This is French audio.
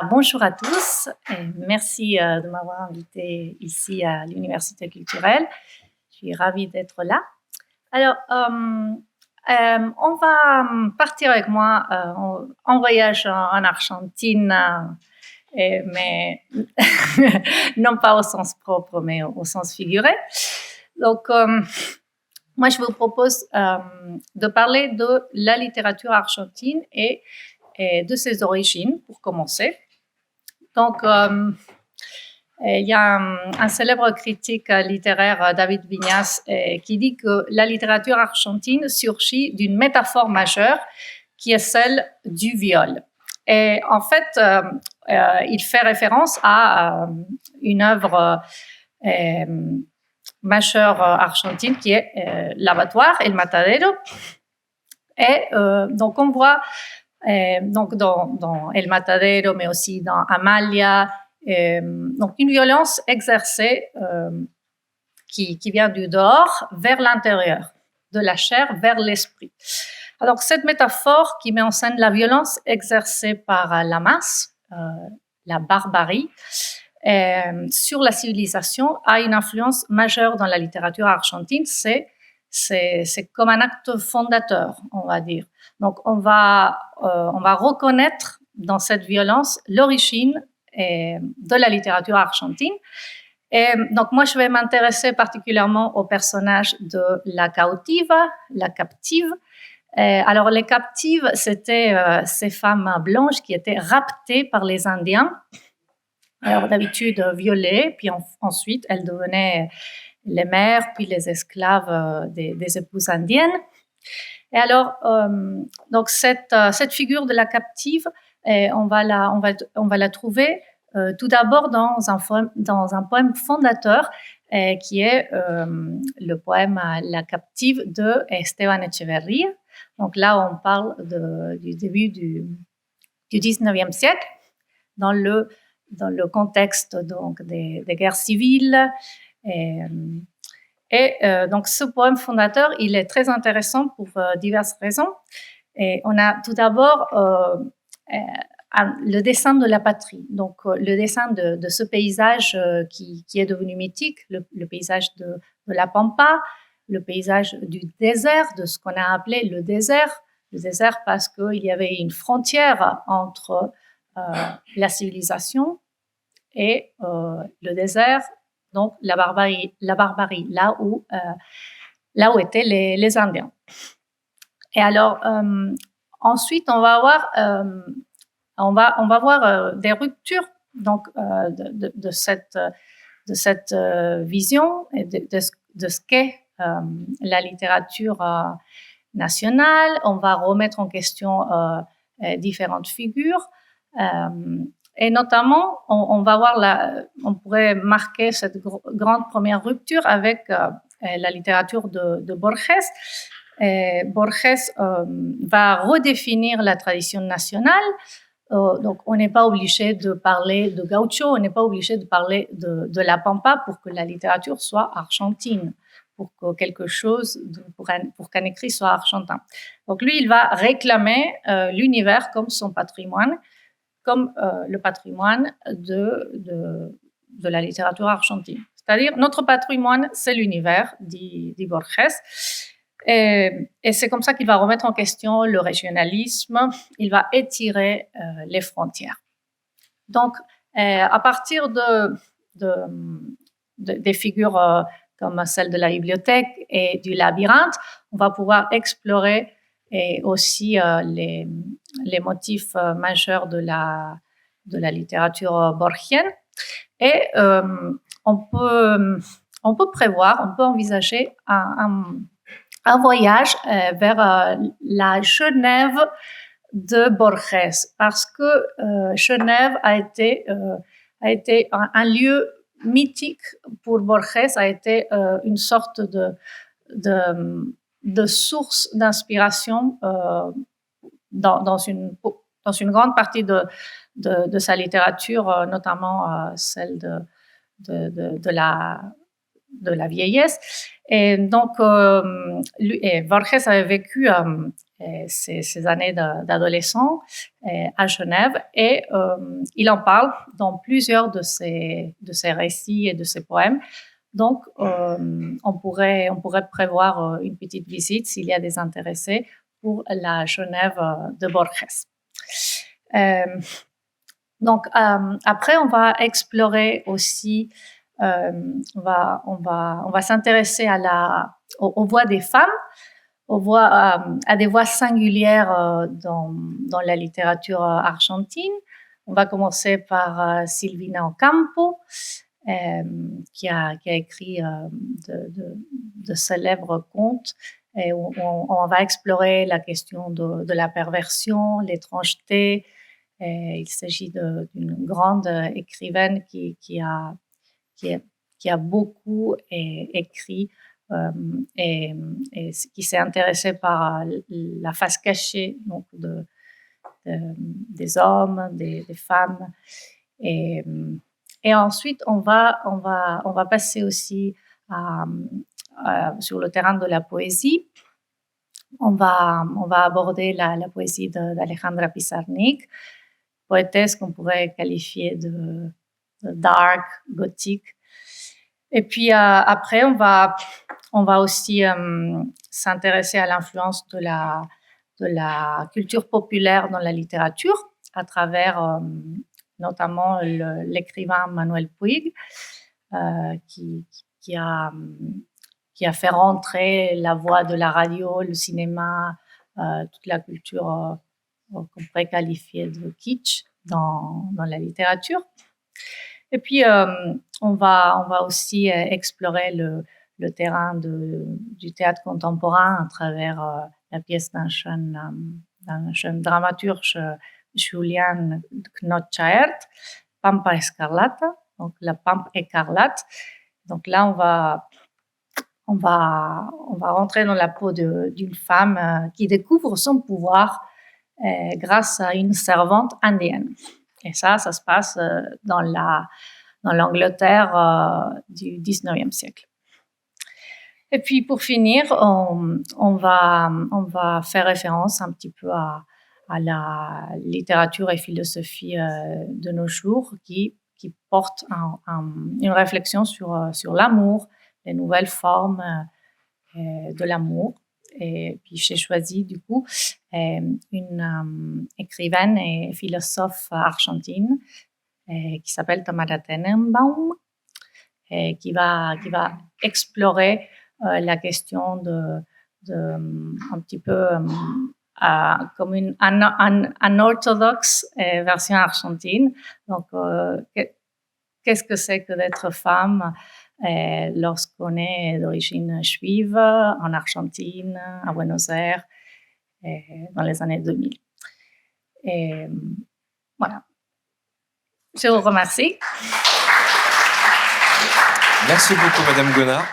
Bonjour à tous et merci de m'avoir invité ici à l'Université culturelle. Je suis ravie d'être là. Alors, on va partir avec moi en voyage en Argentine, mais non pas au sens propre, mais au sens figuré. Donc, moi, je vous propose de parler de la littérature argentine et de ses origines, pour commencer. Donc, il y a un célèbre critique littéraire, David Viñas, qui dit que la littérature argentine surgit d'une métaphore majeure qui est celle du viol. Et en fait, il fait référence à une œuvre majeure argentine qui est l'abattoir, El Matadero. Et donc, on voit donc dans El Matadero, mais aussi dans Amalia, donc une violence exercée qui vient du dehors vers l'intérieur, de la chair vers l'esprit. Alors cette métaphore qui met en scène la violence exercée par la masse, la barbarie, sur la civilisation a une influence majeure dans la littérature argentine. C'est comme un acte fondateur, on va dire. Donc on va reconnaître dans cette violence l'origine de la littérature argentine. Et donc moi, je vais m'intéresser particulièrement au personnage de la cautiva, la captive. Alors les captives, c'était ces femmes blanches qui étaient raptées par les Indiens. Alors d'habitude violées, puis ensuite elles devenaient les mères, puis les esclaves des épouses indiennes. Et alors, donc cette figure de la captive, on va la trouver tout d'abord dans un poème fondateur qui est le poème La captive de Esteban Echeverría. Donc là, on parle du début du 19e siècle, dans le contexte donc des guerres civiles. Et donc ce poème fondateur, il est très intéressant pour diverses raisons. Et on a tout d'abord le dessin de la patrie, donc le dessin de ce paysage qui est devenu mythique, le paysage de la Pampa, le paysage du désert, de ce qu'on a appelé le désert parce qu'il y avait une frontière entre la civilisation et le désert, donc la barbarie, là où étaient les Indiens. Et alors ensuite, on va voir des ruptures donc de cette vision et de ce qu'est la littérature nationale. On va remettre en question différentes figures. Et notamment, on pourrait marquer cette grande première rupture avec la littérature de Borges. Borges va redéfinir la tradition nationale. Donc, on n'est pas obligé de parler de gaucho, on n'est pas obligé de parler de la Pampa pour que la littérature soit argentine, pour que quelque chose, pour qu'un écrit soit argentin. Donc, lui, il va réclamer l'univers comme son patrimoine, comme le patrimoine de la littérature argentine. C'est-à-dire, notre patrimoine, c'est l'univers, dit Borges. Et c'est comme ça qu'il va remettre en question le régionalisme, il va étirer les frontières. Donc, à partir des figures comme celle de la bibliothèque et du labyrinthe, on va pouvoir explorer et aussi les motifs majeurs de la littérature borgienne. Et on peut envisager un voyage vers la Genève de Borges, parce que Genève a été un lieu mythique pour Borges, a été une sorte de source d'inspiration dans une grande partie de sa littérature, notamment celle de la vieillesse. Et donc, Borges avait vécu ses années d'adolescent à Genève, et il en parle dans plusieurs de ses récits et de ses poèmes. Donc, on pourrait prévoir une petite visite s'il y a des intéressés pour la Genève de Borges. Donc, après, on va explorer aussi, on va s'intéresser aux voix des femmes, à des voix singulières dans la littérature argentine. On va commencer par Silvina Ocampo, qui a écrit de célèbres contes. Et on va explorer la question de la perversion, l'étrangeté. Il s'agit d'une grande écrivaine qui a beaucoup écrit et qui s'est intéressée par la face cachée donc des hommes, des femmes. Et ensuite, on va passer aussi sur le terrain de la poésie. On va aborder la poésie d'Alejandra Pizarnik, poétesse qu'on pourrait qualifier de dark, gothique. Et puis après, on va aussi s'intéresser à l'influence de la culture populaire dans la littérature à travers notamment l'écrivain Manuel Puig, qui a fait rentrer la voix de la radio, le cinéma, toute la culture qu'on pourrait qualifier de kitsch dans la littérature. Et puis, on va aussi explorer le terrain du théâtre contemporain à travers la pièce d'un jeune dramaturge, Julian Knot-Chaert, Pampa Escarlata, donc la Pampe écarlate. Donc là, on va rentrer dans la peau d'une femme qui découvre son pouvoir grâce à une servante indienne. Et ça se passe dans l'Angleterre du 19e siècle. Et puis, pour finir, on va faire référence un petit peu à la littérature et philosophie de nos jours qui porte une réflexion sur l'amour, les nouvelles formes de l'amour. Et puis, j'ai choisi, du coup, une écrivaine et philosophe argentine qui s'appelle Tamara Tenenbaum, et qui va explorer la question un petit peu comme une unorthodoxe version argentine. Donc, qu'est-ce que c'est que d'être femme lorsqu'on est d'origine juive en Argentine, à Buenos Aires, dans les années 2000. Et voilà. Je vous remercie. Merci beaucoup, Madame Gonard.